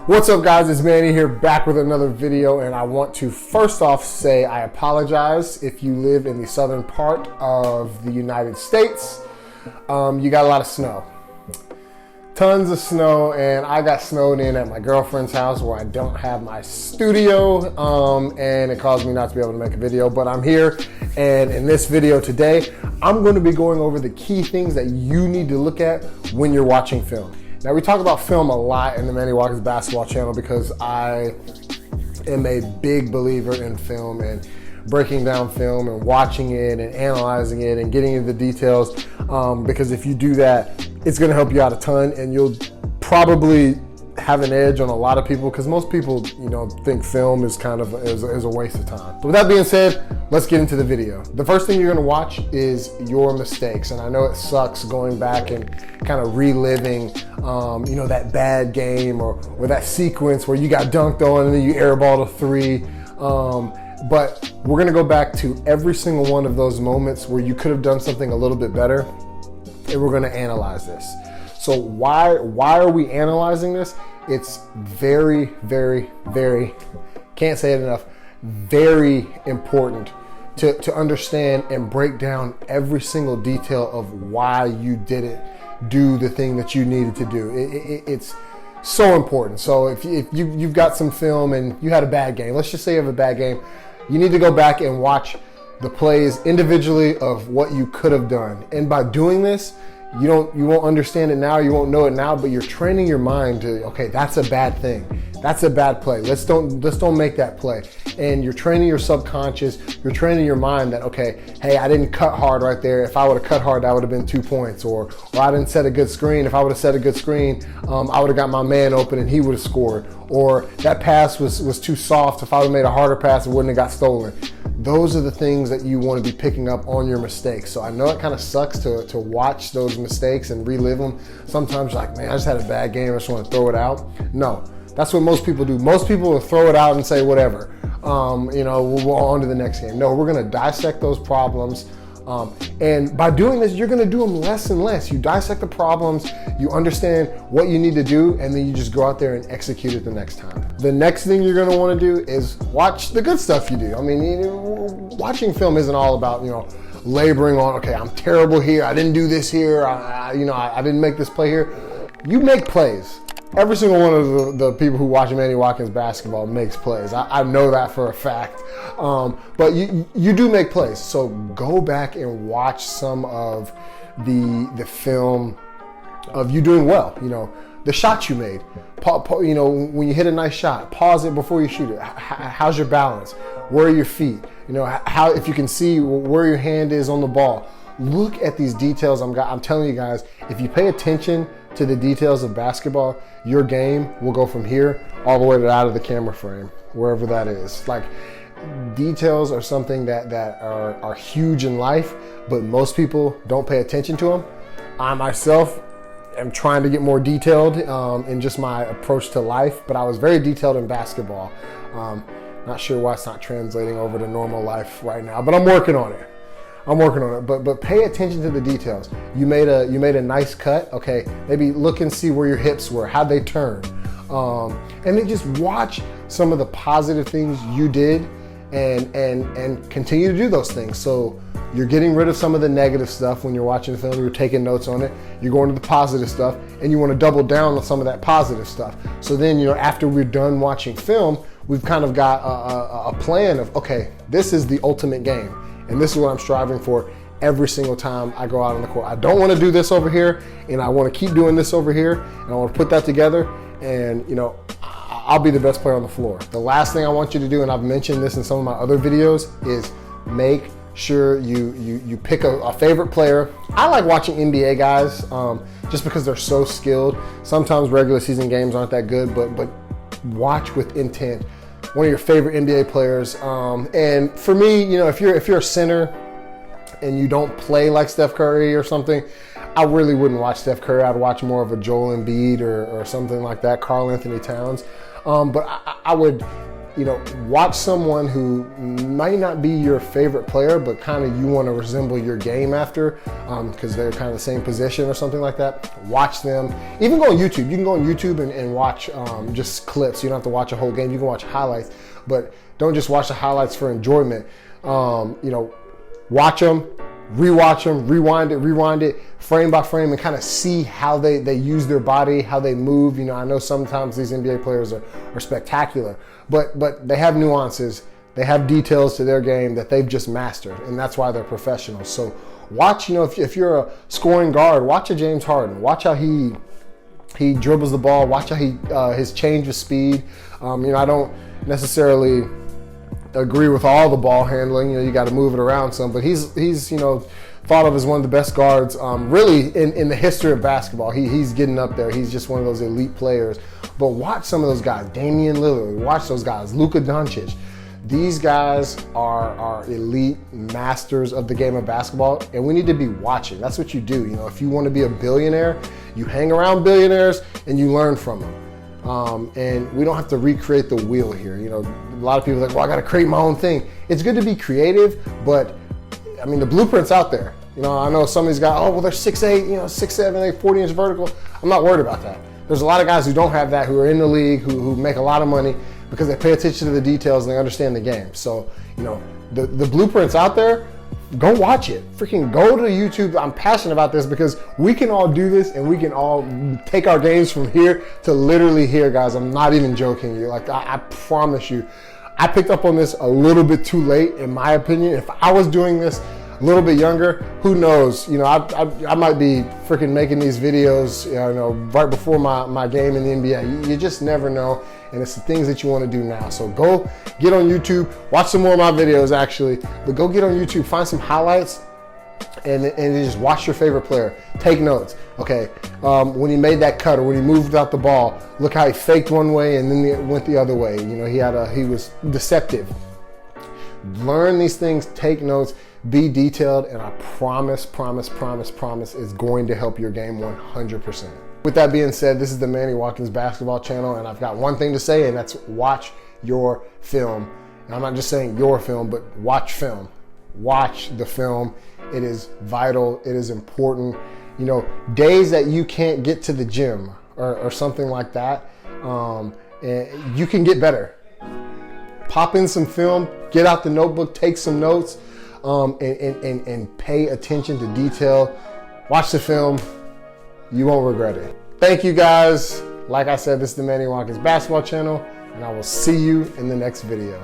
What's up, guys? It's Manny here, back with another video, and I want to first off say I apologize if you live in the southern part of the United States. You got a lot of snow. Tons of snow, and I got snowed in at my girlfriend's house where I don't have my studio, and it caused me not to be able to make a video, but I'm here, and in this video today, I'm going to be going over the key things that you need to look at when you're watching film. Now, we talk about film a lot in the Manny Watkins Basketball channel because I am a big believer in film and breaking down film and watching it and analyzing it and getting into the details, because if you do that, it's going to help you out a ton, and you'll probably have an edge on a lot of people, because most people, think film is kind of is a waste of time. So with that being said, let's get into the video. The first thing you're going to watch is your mistakes, and I know it sucks going back and kind of reliving, that bad game or that sequence where you got dunked on and then you airballed a three. But we're going to go back to every single one of those moments where you could have done something a little bit better, and we're going to analyze this. So why are we analyzing this? It's very, very, very, can't say it enough, very important to understand and break down every single detail of why you didn't do the thing that you needed to do. It's so important. So if you've got some film and you had a bad game, let's just say you have a bad game, you need to go back and watch the plays individually of what you could have done. And by doing this, you won't understand it now, you won't know it now, but you're training your mind to, okay, that's a bad thing. That's a bad play. Let's don't make that play. And you're training your subconscious, you're training your mind that, okay, hey, I didn't cut hard right there. If I would have cut hard, that would have been 2 points. Or I didn't set a good screen. If I would have set a good screen, I would have got my man open and he would have scored. Or that pass was too soft. If I would have made a harder pass, it wouldn't have got stolen. Those are the things that you want to be picking up on your mistakes. So I know it kind of sucks to watch those mistakes and relive them. Sometimes you're like, man, I just had a bad game, I just want to throw it out. No, that's what most people do. Most people will throw it out and say, whatever, we'll go on to the next game. No, we're going to dissect those problems. And by doing this, you're going to do them less and less. You dissect the problems, you understand what you need to do, and then you just go out there and execute it the next time. The next thing you're going to want to do is watch the good stuff you do. I mean, watching film isn't all about, laboring on, okay, I'm terrible here, I didn't do this here, I didn't make this play here. You make plays. Every single one of the people who watch Manny Watkins Basketball makes plays. I know that for a fact. But you do make plays. So go back and watch some of the film of you doing well. The shots you made. When you hit a nice shot, pause it before you shoot it. How's your balance? Where are your feet? How, if you can see where your hand is on the ball. Look at these details. I'm telling you guys, if you pay attention to the details of basketball, your game will go from here all the way to out of the camera frame, wherever that is. Like, details are something that are huge in life, but most people don't pay attention to them. I myself am trying to get more detailed in just my approach to life, but I was very detailed in basketball. Not sure why it's not translating over to normal life right now, but I'm working on it. But pay attention to the details. You made a nice cut. Okay, maybe look and see where your hips were, how'd they turn, and then just watch some of the positive things you did, and continue to do those things. So you're getting rid of some of the negative stuff when you're watching the film. You're taking notes on it. You're going to the positive stuff, and you want to double down on some of that positive stuff. So then, after we're done watching film, we've kind of got a plan of, okay, this is the ultimate game. And this is what I'm striving for every single time I go out on the court. I don't want to do this over here, and I want to keep doing this over here, and I want to put that together, and I'll be the best player on the floor. The last thing I want you to do, and I've mentioned this in some of my other videos, is make sure you pick a favorite player. I like watching NBA guys just because they're so skilled. Sometimes regular season games aren't that good, but watch with intent. One of your favorite NBA players, and for me, if you're a center and you don't play like Steph Curry or something, I really wouldn't watch Steph Curry. I'd watch more of a Joel Embiid or something like that, Karl Anthony Towns. But I would you know, watch someone who might not be your favorite player, but kind of you want to resemble your game after, because they're kind of the same position or something like that. Watch them. Even go on YouTube. You can go on YouTube and watch just clips. You don't have to watch a whole game. You can watch highlights, but don't just watch the highlights for enjoyment. You know, watch them, rewatch them, rewind it, frame by frame, and kind of see how they use their body, how they move. You know, I know sometimes these NBA players are spectacular, but they have nuances, they have details to their game that they've just mastered, and that's why they're professionals. So watch, you know, if you're a scoring guard, watch a James Harden. Watch how he dribbles the ball. Watch how his change of speed. You know, I don't necessarily agree with all the ball handling. You know, you got to move it around some, but he's you know, thought of as one of the best guards really in the history of basketball. He's getting up there. He's just one of those elite players. But watch some of those guys. Damian Lillard. Watch those guys. Luka Doncic. These guys are elite masters of the game of basketball, and we need to be watching. That's what you do. You know, if you want to be a billionaire, you hang around billionaires and you learn from them. And we don't have to recreate the wheel here. You know, a lot of people are like, well, I got to create my own thing. It's good to be creative, but I mean, the blueprint's out there. You know, I know some of these guys, oh, well, they're 6'8", you know, 6'7", 8, 40-inch vertical. I'm not worried about that. There's a lot of guys who don't have that, who are in the league, who make a lot of money because they pay attention to the details and they understand the game. So, you know, the blueprint's out there. Go watch it. Freaking go to YouTube. I'm passionate about this because we can all do this and we can all take our games from here to literally here, guys. I'm not even joking you. Like, I promise you, I picked up on this a little bit too late, in my opinion. If I was doing this a little bit younger, who knows? You know, I might be freaking making these videos, you know, right before my game in the NBA. You just never know, and it's the things that you want to do now. So go get on YouTube, watch some more of my videos actually, but go get on YouTube, find some highlights, and just watch your favorite player. Take notes. Okay, when he made that cut or when he moved out the ball, look how he faked one way and then it went the other way. You know, he was deceptive. Learn these things, take notes, be detailed, and I promise, it's going to help your game 100%. With that being said, this is the Manny Watkins Basketball Channel, and I've got one thing to say, and that's watch your film. And I'm not just saying your film, but watch film. Watch the film. It is vital. It is important. You know, days that you can't get to the gym or something like that, and you can get better. Pop in some film, get out the notebook, take some notes, and pay attention to detail. Watch the film. You won't regret it. Thank you, guys. Like I said, this is the Manny Watkins Basketball Channel, and I will see you in the next video.